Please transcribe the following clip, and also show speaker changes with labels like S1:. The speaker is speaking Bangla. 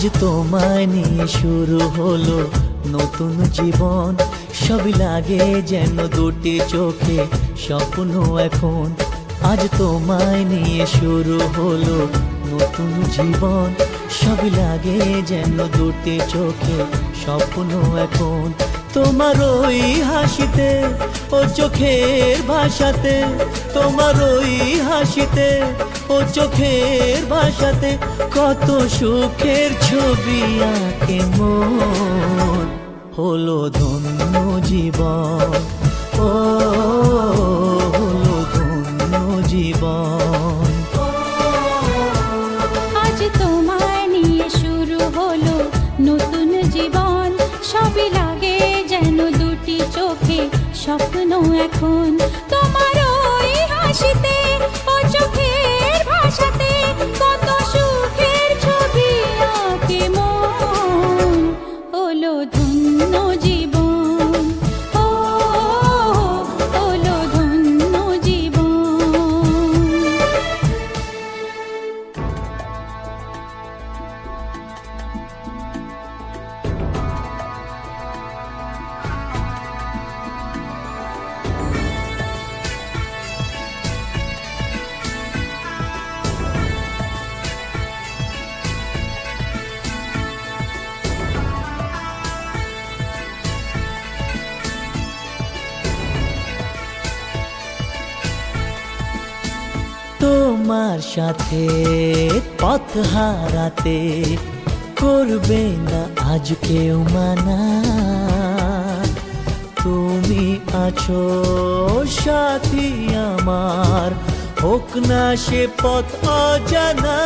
S1: আজ তোমায় নিয়ে শুরু হলো নতুন জীবন, সবই লাগে যেন দুটি চোখে স্বপ্ন এখন। আজ তোমায় নিয়ে শুরু হলো নতুন জীবন, সবই লাগে যেন দুটি চোখে স্বপ্ন এখন। তোমার ওই হাসিতে ও চোখের ভাষাতে, তোমার ওই হাসিতে ও চোখের ভাষাতে কত সুখের ছবি আঁকে মন। হলো ধন্য জীবন, ও হলো ধন্য জীবন।
S2: আজ তোমায় নিয়ে শুরু হলো নতুন জীবন, সবই লাগে যেন দুটি চোখে স্বপ্ন এখন। তোমার ওই হাসিতে ও চোখের ভাষাতে কত সুখের ছবি আঁকে মন। হলো ধন্য জীবন, ও হলো ধন্য জীবন।
S1: তোমার সাথে পথ হারাতে করবে না আজ কেউ মানা। তুমি আছো সাথী আমার, হোক না সে পথ অজানা।